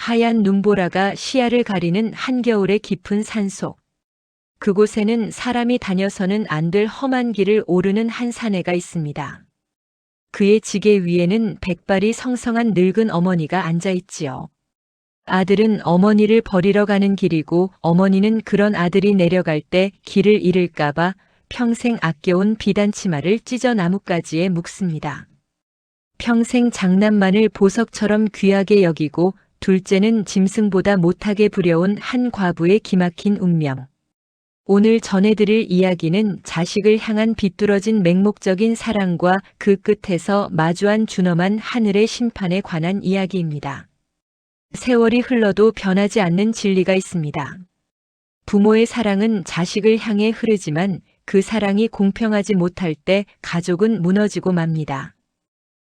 하얀 눈보라가 시야를 가리는 한겨울의 깊은 산속. 그곳에는 사람이 다녀서는 안 될 험한 길을 오르는 한 사내가 있습니다. 그의 지게 위에는 백발이 성성한 늙은 어머니가 앉아 있지요. 아들은 어머니를 버리러 가는 길이고 어머니는 그런 아들이 내려갈 때 길을 잃을까봐 평생 아껴온 비단치마를 찢어 나뭇가지에 묶습니다. 평생 장남만을 보석처럼 귀하게 여기고 둘째는 짐승보다 못하게 부려온 한 과부의 기막힌 운명. 오늘 전해드릴 이야기는 자식을 향한 비뚤어진 맹목적인 사랑과 그 끝에서 마주한 준엄한 하늘의 심판에 관한 이야기입니다. 세월이 흘러도 변하지 않는 진리가 있습니다. 부모의 사랑은 자식을 향해 흐르지만 그 사랑이 공평하지 못할 때 가족은 무너지고 맙니다.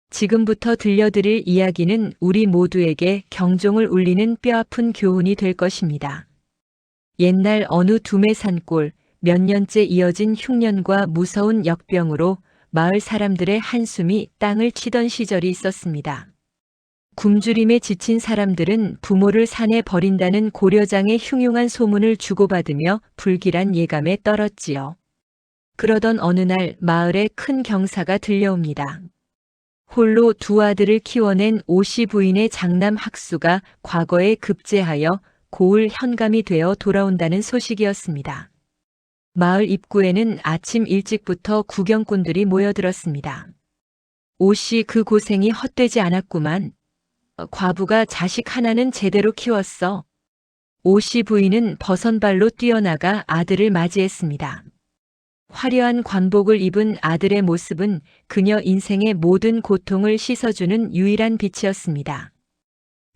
지금부터 들려드릴 이야기는 우리 모두에게 경종을 울리는 뼈아픈 교훈이 될 것입니다. 옛날 어느 두메 산골, 몇 년째 이어진 흉년과 무서운 역병으로 마을 사람들의 한숨이 땅을 치던 시절이 있었습니다. 굶주림에 지친 사람들은 부모를 산에 버린다는 고려장의 흉흉한 소문을 주고받으며 불길한 예감에 떨었지요. 그러던 어느 날 마을에 큰 경사가 들려옵니다. 홀로 두 아들을 키워낸 오씨 부인의 장남 학수가 과거에 급제하여 고을 현감이 되어 돌아온다는 소식이었습니다. 마을 입구에는 아침 일찍부터 구경꾼들이 모여들었습니다. 오씨 그 고생이 헛되지 않았구만. 과부가 자식 하나는 제대로 키웠어. 오씨 부인은 버선발로 뛰어나가 아들을 맞이했습니다. 화려한 관복을 입은 아들의 모습은 그녀 인생의 모든 고통을 씻어주는 유일한 빛이었습니다.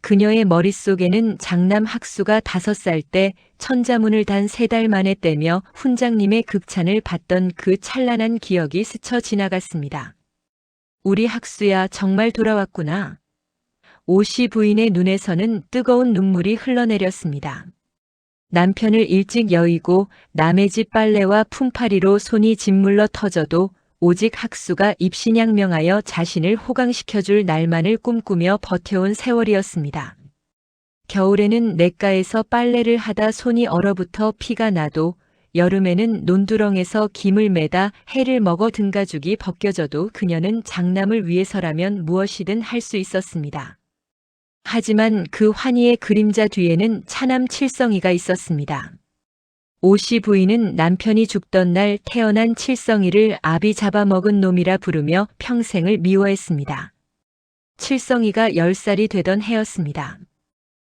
그녀의 머릿속에는 장남 학수가 5살 때 천자문을 단 3달 만에 떼며 훈장님의 극찬을 받던 그 찬란한 기억이 스쳐 지나갔습니다. 우리 학수야 정말 돌아왔구나. 오씨 부인의 눈에서는 뜨거운 눈물이 흘러내렸습니다. 남편을 일찍 여의고 남의 집 빨래와 품팔이로 손이 짓물러 터져도 오직 학수가 입신양명하여 자신을 호강시켜줄 날만을 꿈꾸며 버텨온 세월이었습니다. 겨울에는 냇가에서 빨래를 하다 손이 얼어붙어 피가 나도 여름에는 논두렁에서 김을 매다 해를 먹어 등가죽이 벗겨져도 그녀는 장남을 위해서라면 무엇이든 할 수 있었습니다. 하지만 그 환희의 그림자 뒤에는 차남 칠성이가 있었습니다. 오씨 부인은 남편이 죽던 날 태어난 칠성이를 압이 잡아먹은 놈이라 부르며 평생을 미워했습니다. 칠성이가 10살이 되던 해였습니다.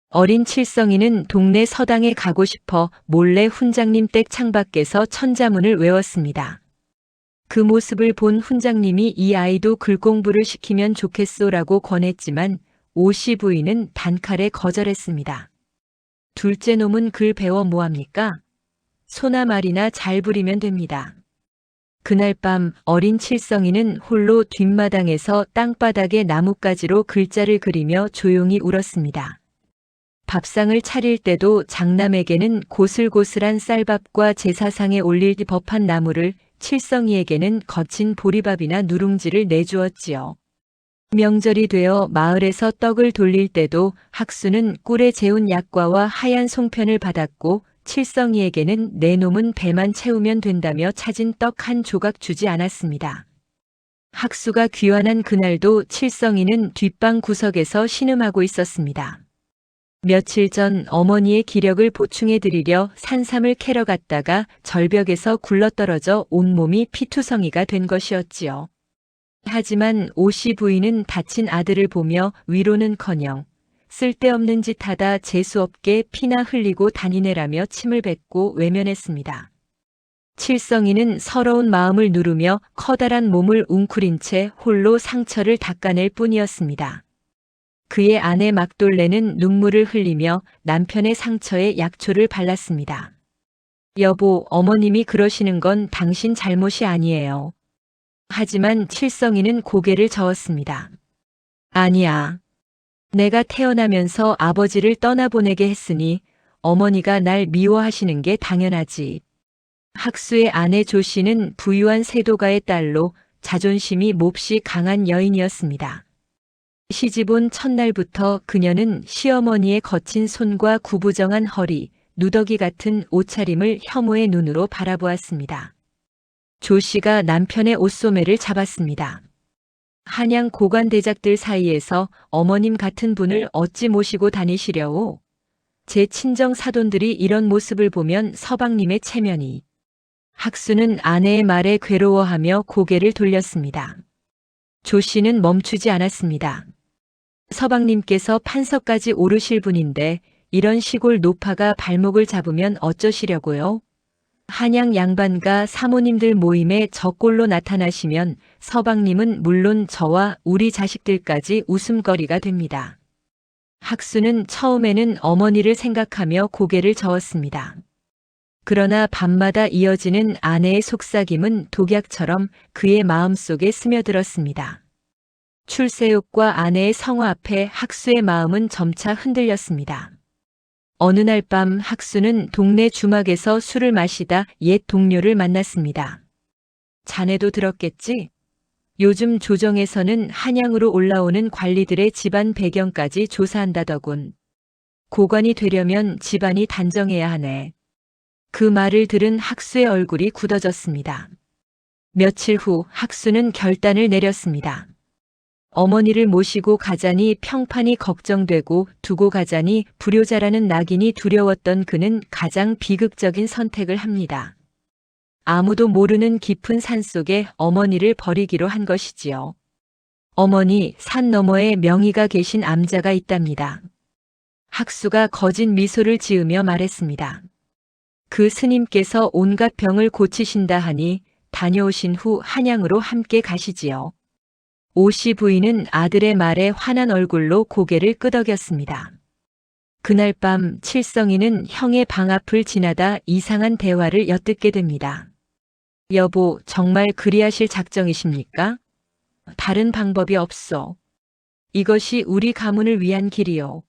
어린 칠성이는 동네 서당에 가고 싶어 몰래 훈장님 댁 창밖에서 천자문을 외웠습니다. 그 모습을 본 훈장님이 이 아이도 글공부를 시키면 좋겠소라고 권했지만 오씨 부인은 단칼에 거절했습니다. 둘째 놈은 글 배워 뭐합니까? 소나 말이나 잘 부리면 됩니다. 그날 밤 어린 칠성이는 홀로 뒷마당에서 땅바닥에 나뭇가지로 글자를 그리며 조용히 울었습니다. 밥상을 차릴 때도 장남에게는 고슬고슬한 쌀밥과 제사상에 올릴 법한 나물을, 칠성이에게는 거친 보리밥이나 누룽지를 내주었지요. 명절이 되어 마을에서 떡을 돌릴 때도 학수는 꿀에 재운 약과와 하얀 송편을 받았고 칠성이에게는 내 놈은 배만 채우면 된다며 찾은 떡 한 조각 주지 않았습니다. 학수가 귀환한 그날도 칠성이는 뒷방 구석에서 신음하고 있었습니다. 며칠 전 어머니의 기력을 보충해 드리려 산삼을 캐러 갔다가 절벽에서 굴러떨어져 온몸이 피투성이가 된 것이었지요. 하지만 오씨 부인은 다친 아들을 보며 위로는커녕 쓸데없는 짓 하다 재수없게 피나 흘리고 다니네라며 침을 뱉고 외면했습니다. 칠성이는 서러운 마음을 누르며 커다란 몸을 웅크린 채 홀로 상처를 닦아낼 뿐이었습니다. 그의 아내 막돌레는 눈물을 흘리며 남편의 상처에 약초를 발랐습니다. 여보, 어머님이 그러시는 건 당신 잘못이 아니에요. 하지만 칠성이는 고개를 저었습니다. 아니야. 내가 태어나면서 아버지를 떠나보내게 했으니 어머니가 날 미워하시는 게 당연하지. 학수의 아내 조씨는 부유한 세도가의 딸로 자존심이 몹시 강한 여인이었습니다. 시집 온 첫날부터 그녀는 시어머니의 거친 손과 구부정한 허리, 누더기 같은 옷차림을 혐오의 눈으로 바라보았습니다. 조 씨가 남편의 옷소매를 잡았습니다. 한양 고관대작들 사이에서 어머님 같은 분을 어찌 모시고 다니시려오? 제 친정 사돈들이 이런 모습을 보면 서방님의 체면이. 학수는 아내의 말에 괴로워하며 고개를 돌렸습니다. 조 씨는 멈추지 않았습니다. 서방님께서 판서까지 오르실 분인데 이런 시골 노파가 발목을 잡으면 어쩌시려고요? 한양 양반과 사모님들 모임에 저꼴로 나타나시면 서방님은 물론 저와 우리 자식들까지 웃음거리가 됩니다. 학수는 처음에는 어머니를 생각하며 고개를 저었습니다. 그러나 밤마다 이어지는 아내의 속삭임은 독약처럼 그의 마음속에 스며들었습니다. 출세욕과 아내의 성화 앞에 학수의 마음은 점차 흔들렸습니다. 어느 날 밤 학수는 동네 주막에서 술을 마시다 옛 동료를 만났습니다. 자네도 들었겠지? 요즘 조정에서는 한양으로 올라오는 관리들의 집안 배경까지 조사한다더군. 고관이 되려면 집안이 단정해야 하네. 그 말을 들은 학수의 얼굴이 굳어졌습니다. 며칠 후 학수는 결단을 내렸습니다. 어머니를 모시고 가자니 평판이 걱정되고 두고 가자니 불효자라는 낙인이 두려웠던 그는 가장 비극적인 선택을 합니다. 아무도 모르는 깊은 산속에 어머니를 버리기로 한 것이지요. 어머니, 산 너머에 명의가 계신 암자가 있답니다. 학수가 거짓 미소를 지으며 말했습니다. 그 스님께서 온갖 병을 고치신다 하니 다녀오신 후 한양으로 함께 가시지요. 오씨 부인은 아들의 말에 화난 얼굴로 고개를 끄덕였습니다. 그날 밤 칠성이는 형의 방 앞을 지나다 이상한 대화를 엿듣게 됩니다. 여보, 정말 그리하실 작정이십니까? 다른 방법이 없어. 이것이 우리 가문을 위한 길이요.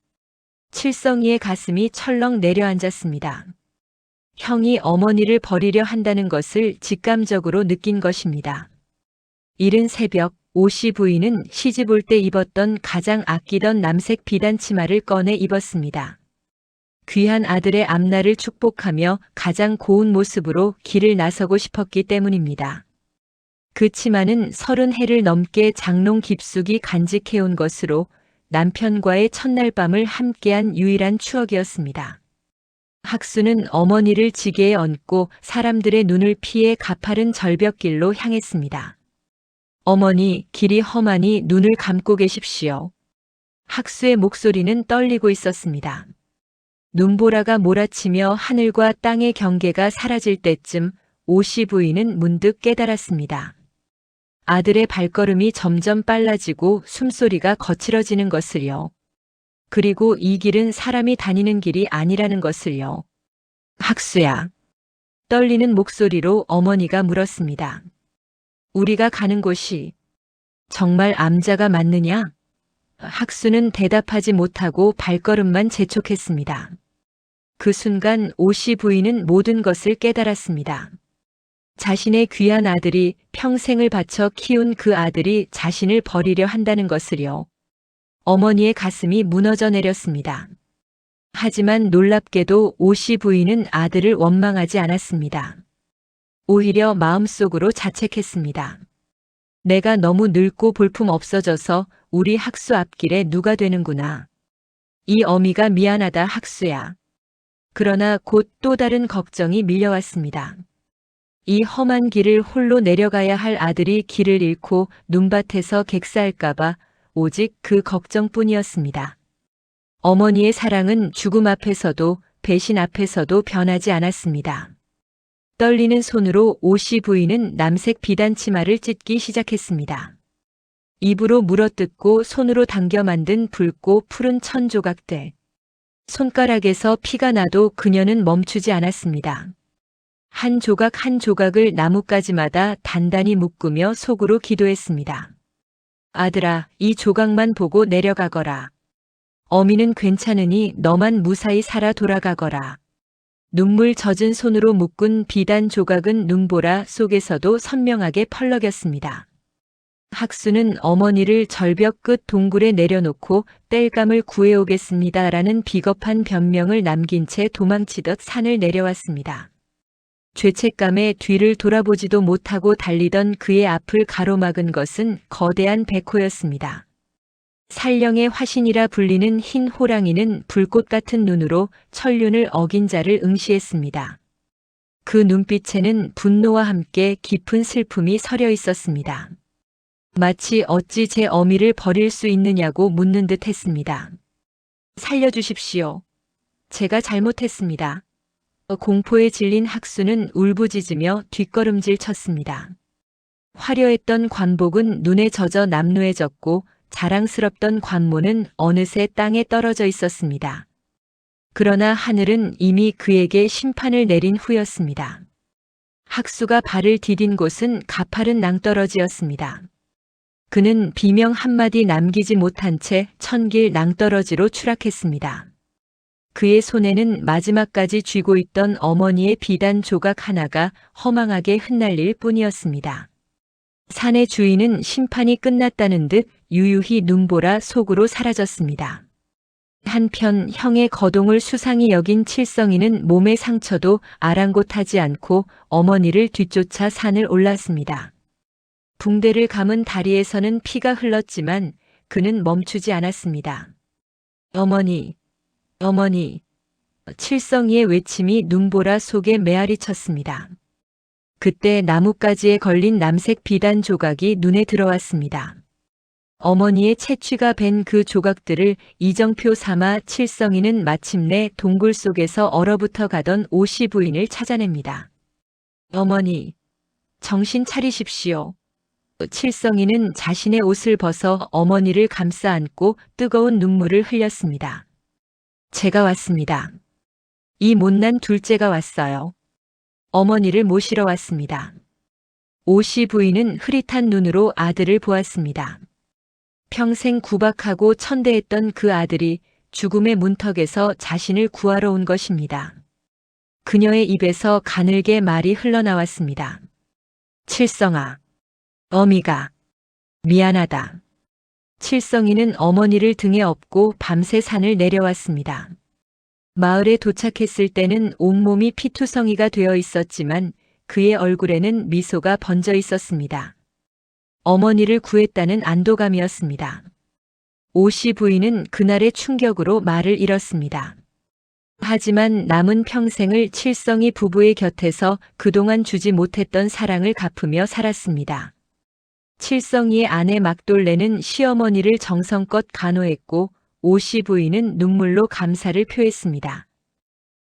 칠성이의 가슴이 철렁 내려앉았습니다. 형이 어머니를 버리려 한다는 것을 직감적으로 느낀 것입니다. 이른 새벽 오씨 부인은 시집 올 때 입었던 가장 아끼던 남색 비단 치마를 꺼내 입었습니다. 귀한 아들의 앞날을 축복하며 가장 고운 모습으로 길을 나서고 싶었기 때문입니다. 그 치마는 30해를 넘게 장롱 깊숙이 간직해온 것으로 남편과의 첫날 밤을 함께한 유일한 추억이었습니다. 학수는 어머니를 지게에 얹고 사람들의 눈을 피해 가파른 절벽길로 향했습니다. 어머니, 길이 험하니 눈을 감고 계십시오. 학수의 목소리는 떨리고 있었습니다. 눈보라가 몰아치며 하늘과 땅의 경계가 사라질 때쯤 오씨 부인은 문득 깨달았습니다. 아들의 발걸음이 점점 빨라지고 숨소리가 거칠어지는 것을요. 그리고 이 길은 사람이 다니는 길이 아니라는 것을요. 학수야. 떨리는 목소리로 어머니가 물었습니다. 우리가 가는 곳이 정말 암자가 맞느냐? 학수는 대답하지 못하고 발걸음만 재촉했습니다. 그 순간 오씨 부인은 모든 것을 깨달았습니다. 자신의 귀한 아들이 평생을 바쳐 키운 그 아들이 자신을 버리려 한다는 것을요. 어머니의 가슴이 무너져 내렸습니다. 하지만 놀랍게도 오씨 부인은 아들을 원망하지 않았습니다. 오히려 마음속으로 자책했습니다. 내가 너무 늙고 볼품 없어져서 우리 학수 앞길에 누가 되는구나. 이 어미가 미안하다 학수야. 그러나 곧 또 다른 걱정이 밀려왔습니다. 이 험한 길을 홀로 내려가야 할 아들이 길을 잃고 눈밭에서 객사할까봐 오직 그 걱정뿐이었습니다. 어머니의 사랑은 죽음 앞에서도 배신 앞에서도 변하지 않았습니다. 떨리는 손으로 오씨 부인은 남색 비단 치마를 찢기 시작했습니다. 입으로 물어뜯고 손으로 당겨 만든 붉고 푸른 천 조각들. 손가락에서 피가 나도 그녀는 멈추지 않았습니다. 한 조각 한 조각을 나뭇가지마다 단단히 묶으며 속으로 기도했습니다. 아들아, 이 조각만 보고 내려가거라. 어미는 괜찮으니 너만 무사히 살아 돌아가거라. 눈물 젖은 손으로 묶은 비단 조각은 눈보라 속에서도 선명하게 펄럭였습니다. 학수는 어머니를 절벽 끝 동굴에 내려놓고 땔감을 구해오겠습니다라는 비겁한 변명을 남긴 채 도망치듯 산을 내려왔습니다. 죄책감에 뒤를 돌아보지도 못하고 달리던 그의 앞을 가로막은 것은 거대한 백호였습니다. 산령의 화신이라 불리는 흰 호랑이는 불꽃 같은 눈으로 천륜을 어긴 자를 응시했습니다. 그 눈빛에는 분노와 함께 깊은 슬픔이 서려 있었습니다. 마치 어찌 제 어미를 버릴 수 있느냐고 묻는 듯 했습니다. 살려주십시오. 제가 잘못했습니다. 공포에 질린 학수는 울부짖으며 뒷걸음질 쳤습니다. 화려했던 관복은 눈에 젖어 남루해졌고 자랑스럽던 관모는 어느새 땅에 떨어져 있었습니다. 그러나 하늘은 이미 그에게 심판을 내린 후였습니다. 학수가 발을 디딘 곳은 가파른 낭떠러지였습니다. 그는 비명 한마디 남기지 못한 채 천길 낭떠러지로 추락했습니다. 그의 손에는 마지막까지 쥐고 있던 어머니의 비단 조각 하나가 허망하게 흩날릴 뿐이었습니다. 산의 주인은 심판이 끝났다는 듯 유유히 눈보라 속으로 사라졌습니다. 한편 형의 거동을 수상히 여긴 칠성이는 몸의 상처도 아랑곳하지 않고 어머니를 뒤쫓아 산을 올랐습니다. 붕대를 감은 다리에서는 피가 흘렀지만 그는 멈추지 않았습니다. 어머니, 어머니. 칠성이의 외침이 눈보라 속에 메아리 쳤습니다. 그때 나뭇가지에 걸린 남색 비단 조각이 눈에 들어왔습니다. 어머니의 채취가 밴 그 조각들을 이정표 삼아 칠성이는 마침내 동굴 속에서 얼어붙어 가던 오씨 부인을 찾아냅니다. 어머니, 정신 차리십시오. 칠성이는 자신의 옷을 벗어 어머니를 감싸 안고 뜨거운 눈물을 흘렸습니다. 제가 왔습니다. 이 못난 둘째가 왔어요. 어머니를 모시러 왔습니다. 오씨 부인은 흐릿한 눈으로 아들을 보았습니다. 평생 구박하고 천대했던 그 아들이 죽음의 문턱에서 자신을 구하러 온 것입니다. 그녀의 입에서 가늘게 말이 흘러나왔습니다. 칠성아, 어미가 미안하다. 칠성이는 어머니를 등에 업고 밤새 산을 내려왔습니다. 마을에 도착했을 때는 온몸이 피투성이가 되어 있었지만 그의 얼굴에는 미소가 번져 있었습니다. 어머니를 구했다는 안도감이었습니다. 오씨 부인은 그날의 충격으로 말을 잃었습니다. 하지만 남은 평생을 칠성이 부부의 곁에서 그동안 주지 못했던 사랑을 갚으며 살았습니다. 칠성이의 아내 막돌레는 시어머니를 정성껏 간호했고 오씨 부인은 눈물로 감사를 표했습니다.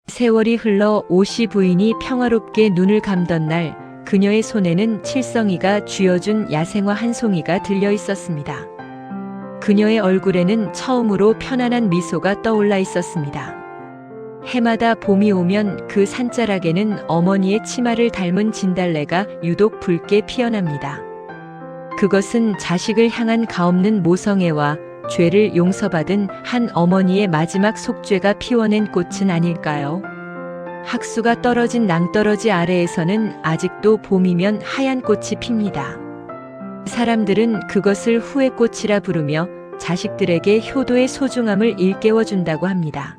세월이 흘러 오씨 부인이 평화롭게 눈을 감던 날 그녀의 손에는 칠성이가 쥐어준 야생화 한 송이가 들려 있었습니다. 그녀의 얼굴에는 처음으로 편안한 미소가 떠올라 있었습니다. 해마다 봄이 오면 그 산자락에는 어머니의 치마를 닮은 진달래가 유독 붉게 피어납니다. 그것은 자식을 향한 가없는 모성애와 죄를 용서받은 한 어머니의 마지막 속죄가 피워낸 꽃은 아닐까요? 학수가 떨어진 낭떠러지 아래에서는 아직도 봄이면 하얀 꽃이 핍니다. 사람들은 그것을 후회꽃이라 부르며 자식들에게 효도의 소중함을 일깨워준다고 합니다.